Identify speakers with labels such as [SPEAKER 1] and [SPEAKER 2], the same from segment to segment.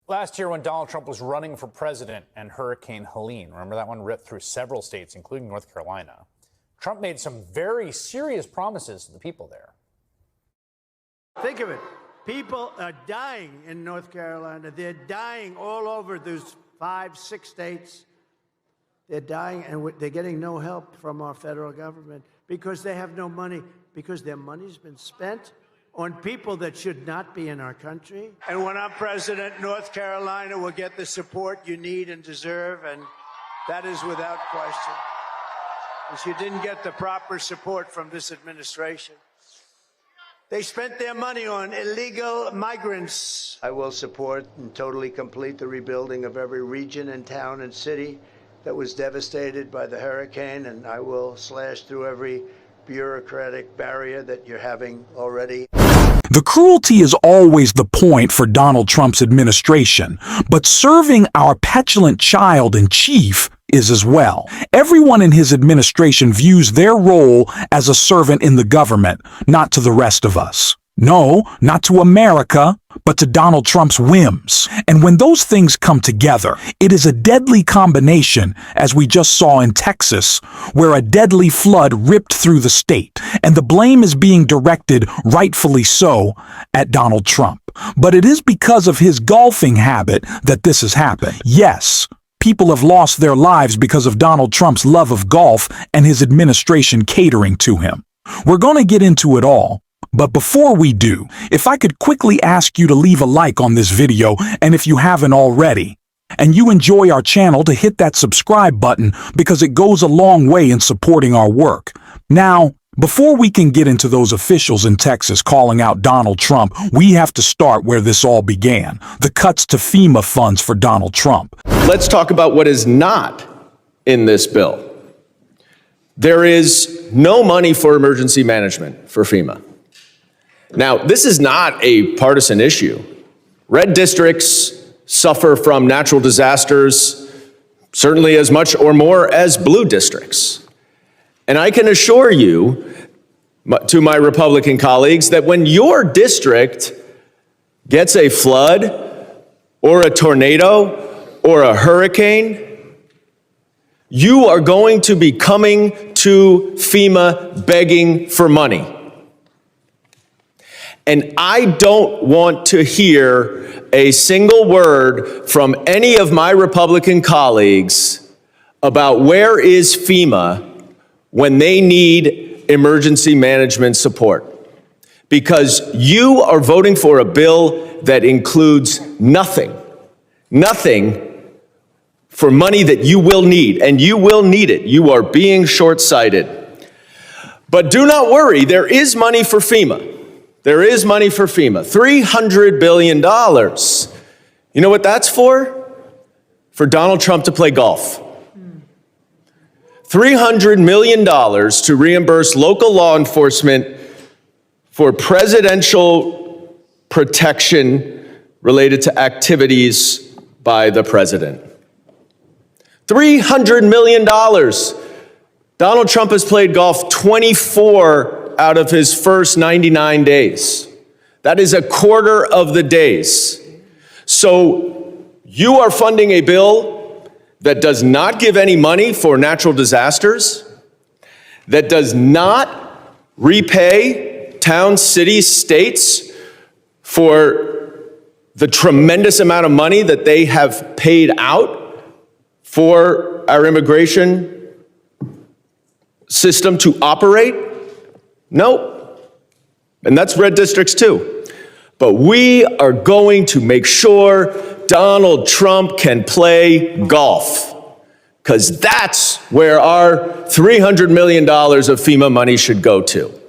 [SPEAKER 1] Last year when Donald Trump was running for president and Hurricane Helene, remember that one ripped through several states, including North Carolina, Trump made some very serious promises to the people there.
[SPEAKER 2] Think of it. People are dying in North Carolina. They're dying all over those 5, 6 states. They're dying, and they're getting no help from our federal government because they have no money, because their money's been spent on people that should not be in our country. And when I'm president, North Carolina will get the support you need and deserve, and that is without question. Because you didn't get the proper support from this administration. They spent their money on illegal migrants. I will support and totally complete the rebuilding of every region and town and city that was devastated by the hurricane, and I will slash through every bureaucratic barrier that you're having already.
[SPEAKER 3] The cruelty is always the point for Donald Trump's administration, but serving our petulant child in chief is as well. Everyone in his administration views their role as a servant in the government, not to the rest of us. No, not to America, but to Donald Trump's whims. And when those things come together, it is a deadly combination, as we just saw in Texas, where a deadly flood ripped through the state, and the blame is being directed, rightfully so, at Donald Trump. But it is because of his golfing habit that this has happened. Yes, people have lost their lives because of Donald Trump's love of golf and his administration catering to him. We're going to get into it all. But before we do, if I could quickly ask you to leave a like on this video, and if you haven't already, and you enjoy our channel, to hit that subscribe button because it goes a long way in supporting our work. Now, before we can get into those officials in Texas calling out Donald Trump, we have to start where this all began, the cuts to FEMA funds for Donald Trump.
[SPEAKER 4] Let's talk about what is not in this bill. There is no money for emergency management for FEMA. Now, this is not a partisan issue. Red districts suffer from natural disasters certainly as much or more as blue districts. And I can assure you, to my Republican colleagues, that when your district gets a flood or a tornado or a hurricane, you are going to be coming to FEMA begging for money. And I don't want to hear a single word from any of my Republican colleagues about where is FEMA when they need emergency management support. Because you are voting for a bill that includes nothing for money that you will need, and you will need it. You are being short-sighted. But do not worry, there is money for FEMA. There is money for FEMA, $300 billion. You know what that's for? For Donald Trump to play golf. $300 million to reimburse local law enforcement for presidential protection related to activities by the president. $300 million. Donald Trump has played golf 24 out of his first 99 days. That is a quarter of the days. So you are funding a bill that does not give any money for natural disasters, that does not repay towns, cities, states for the tremendous amount of money that they have paid out for our immigration system to operate. Nope. And that's red districts too. But we are going to make sure Donald Trump can play golf, because that's where our $300 million of FEMA money should go to.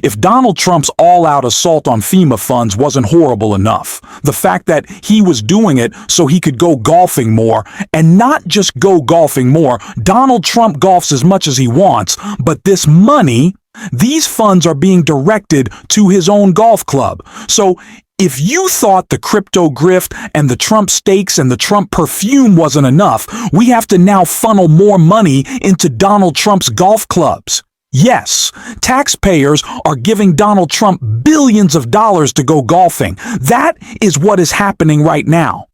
[SPEAKER 3] If Donald Trump's all-out assault on FEMA funds wasn't horrible enough, the fact that he was doing it so he could go golfing more, and not just go golfing more, Donald Trump golfs as much as he wants, but this money, these funds are being directed to his own golf club. So if you thought the crypto grift and the Trump stakes and the Trump perfume wasn't enough, we have to now funnel more money into Donald Trump's golf clubs. Yes, taxpayers are giving Donald Trump billions of dollars to go golfing. That is what is happening right now.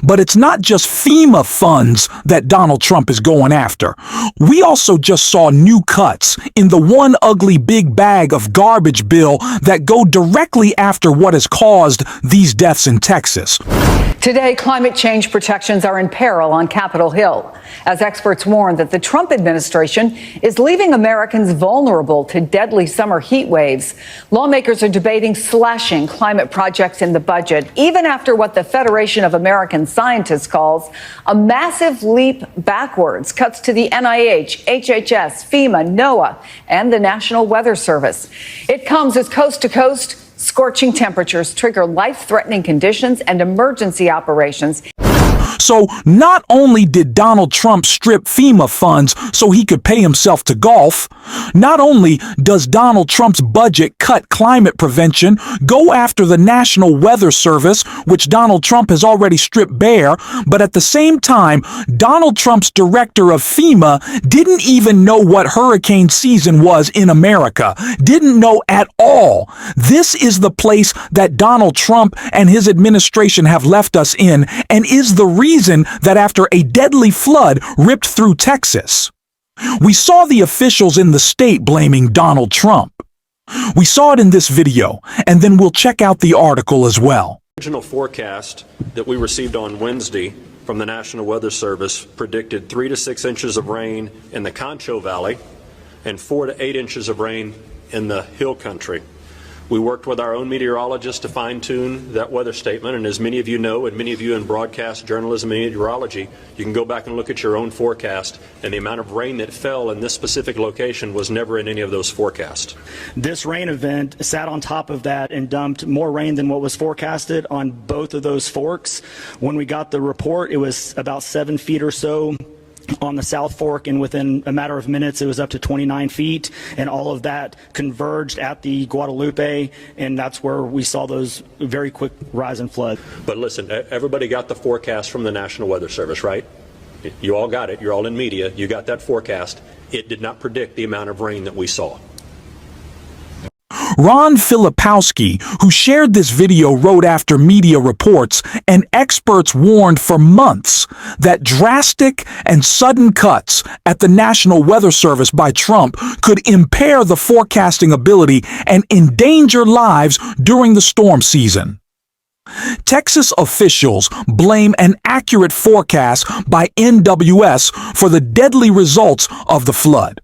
[SPEAKER 3] But it's not just FEMA funds that Donald Trump is going after. We also just saw new cuts in the one ugly big bag of garbage bill that go directly after what has caused these deaths in Texas.
[SPEAKER 5] Today, climate change protections are in peril on Capitol Hill, as experts warn that the Trump administration is leaving Americans vulnerable to deadly summer heat waves. Lawmakers are debating slashing climate projects in the budget, even after what the Federation of American Scientists calls a massive leap backwards, cuts to the NIH, HHS, FEMA, NOAA, and the National Weather Service. It comes as coast to coast scorching temperatures trigger life-threatening conditions and emergency operations.
[SPEAKER 3] So not only did Donald Trump strip FEMA funds so he could pay himself to golf, not only does Donald Trump's budget cut climate prevention, go after the National Weather Service, which Donald Trump has already stripped bare, but at the same time, Donald Trump's director of FEMA didn't even know what hurricane season was in America, didn't know at all. This is the place that Donald Trump and his administration have left us in, and is the reason that after a deadly flood ripped through Texas, we saw the officials in the state blaming Donald Trump. We saw it in this video, and then we'll check out the article as well.
[SPEAKER 6] The original forecast that we received on Wednesday from the National Weather Service predicted 3 to 6 inches of rain in the Concho Valley and 4 to 8 inches of rain in the Hill Country. We worked with our own meteorologists to fine-tune that weather statement, and as many of you know, and many of you in broadcast journalism and meteorology, you can go back and look at your own forecast, and the amount of rain that fell in this specific location was never in any of those forecasts.
[SPEAKER 7] This rain event sat on top of that and dumped more rain than what was forecasted on both of those forks. When we got the report, it was about 7 feet or so on the South Fork, and within a matter of minutes it was up to 29 feet, and all of that converged at the Guadalupe, and that's where we saw those very quick rise in flood.
[SPEAKER 6] But listen, everybody got the forecast from the National Weather Service, right? You all got it. You're all in media. You got that forecast. It did not predict the amount of rain that we saw.
[SPEAKER 3] Ron Filipowski, who shared this video, wrote after media reports and experts warned for months that drastic and sudden cuts at the National Weather Service by Trump could impair the forecasting ability and endanger lives during the storm season. Texas officials blame an accurate forecast by NWS for the deadly results of the flood.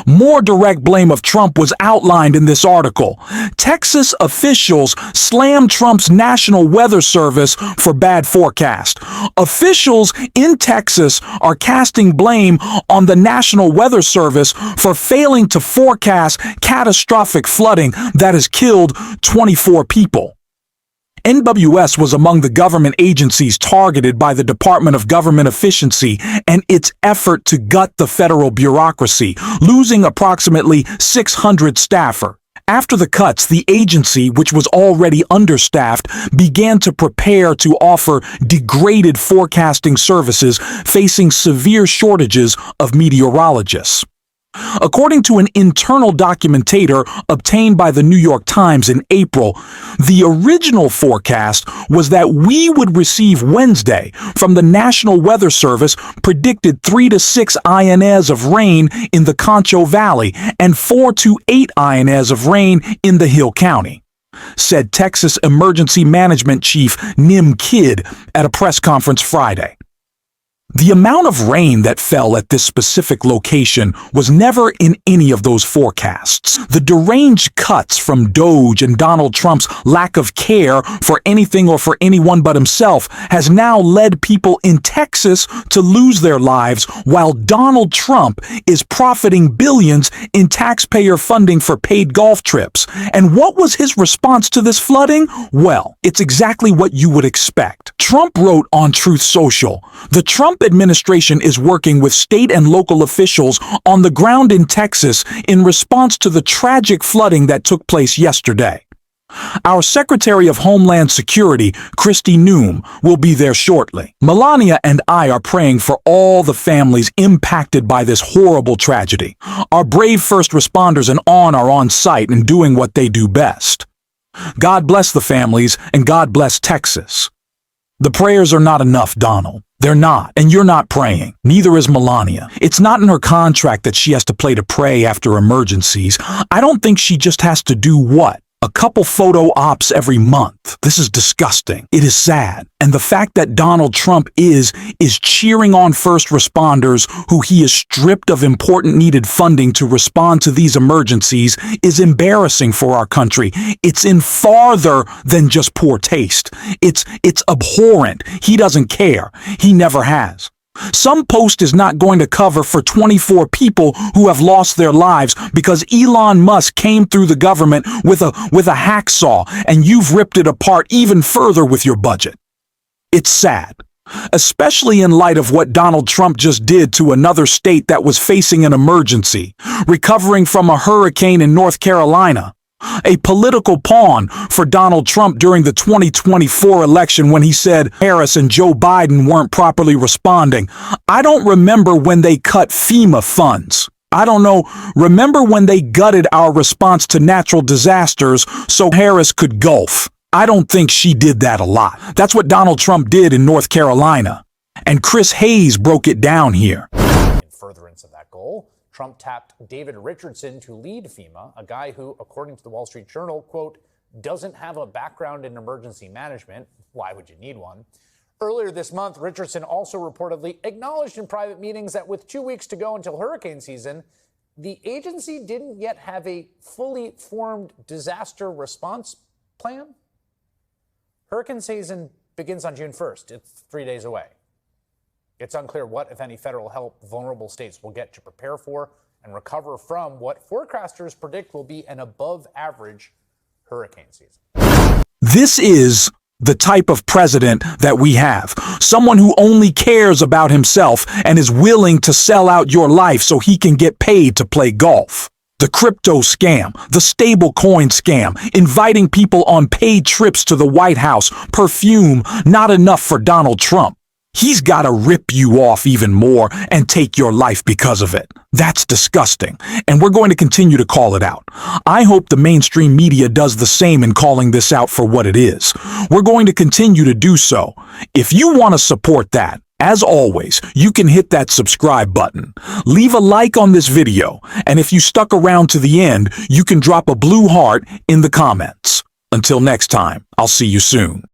[SPEAKER 3] More direct blame of Trump was outlined in this article. Texas officials slammed Trump's National Weather Service for bad forecast. Officials in Texas are casting blame on the National Weather Service for failing to forecast catastrophic flooding that has killed 24 people. NWS was among the government agencies targeted by the Department of Government Efficiency and its effort to gut the federal bureaucracy, losing approximately 600 staffers. After the cuts, the agency, which was already understaffed, began to prepare to offer degraded forecasting services, facing severe shortages of meteorologists. According to an internal documentator obtained by the New York Times in April, the original forecast was that we would receive Wednesday from the National Weather Service predicted 3 to 6 INS of rain in the Concho Valley and 4 to 8 INS of rain in the Hill County, said Texas Emergency Management Chief Nim Kidd at a press conference Friday. The amount of rain that fell at this specific location was never in any of those forecasts. The deranged cuts from DOJ and Donald Trump's lack of care for anything or for anyone but himself has now led people in Texas to lose their lives, while Donald Trump is profiting billions in taxpayer funding for paid golf trips. And what was his response to this flooding? Well, it's exactly what you would expect. Trump wrote on Truth Social, "The Trump administration is working with state and local officials on the ground in Texas in response to the tragic flooding that took place yesterday. Our Secretary of Homeland Security, Kristi Noem, will be there shortly. Melania and I are praying for all the families impacted by this horrible tragedy. Our brave first responders and are on site and doing what they do best. God bless the families and God bless Texas. The prayers are not enough, Donald. They're not, and you're not praying. Neither is Melania. It's not in her contract that she has to pray after emergencies. I don't think she just has to do what? A couple photo ops every month. This is disgusting. It is sad. And the fact that Donald Trump is cheering on first responders who he is stripped of important needed funding to respond to these emergencies is embarrassing for our country. It's in farther than just poor taste. It's abhorrent. He doesn't care. He never has. Some post is not going to cover for 24 people who have lost their lives because Elon Musk came through the government with a hacksaw and you've ripped it apart even further with your budget. It's sad, especially in light of what Donald Trump just did to another state that was facing an emergency, recovering from a hurricane in North Carolina. A political pawn for Donald Trump during the 2024 election when he said Harris and Joe Biden weren't properly responding. I don't remember when they cut FEMA funds. I don't know. Remember when they gutted our response to natural disasters so Harris could golf? I don't think she did that a lot. That's what Donald Trump did in North Carolina. And Chris Hayes broke it down here.
[SPEAKER 1] In furtherance of that goal, Trump tapped David Richardson to lead FEMA, a guy who, according to the Wall Street Journal, quote, doesn't have a background in emergency management. Why would you need one? Earlier this month, Richardson also reportedly acknowledged in private meetings that with 2 weeks to go until hurricane season, the agency didn't yet have a fully formed disaster response plan. Hurricane season begins on June 1st. It's 3 days away. It's unclear what, if any, federal help vulnerable states will get to prepare for and recover from what forecasters predict will be an above-average hurricane season.
[SPEAKER 3] This is the type of president that we have. Someone who only cares about himself and is willing to sell out your life so he can get paid to play golf. The crypto scam, the stable coin scam, inviting people on paid trips to the White House, perfume, not enough for Donald Trump. He's got to rip you off even more and take your life because of it. That's disgusting, and we're going to continue to call it out. I hope the mainstream media does the same in calling this out for what it is. We're going to continue to do so. If you want to support that, as always, you can hit that subscribe button. Leave a like on this video, and if you stuck around to the end, you can drop a blue heart in the comments. Until next time, I'll see you soon.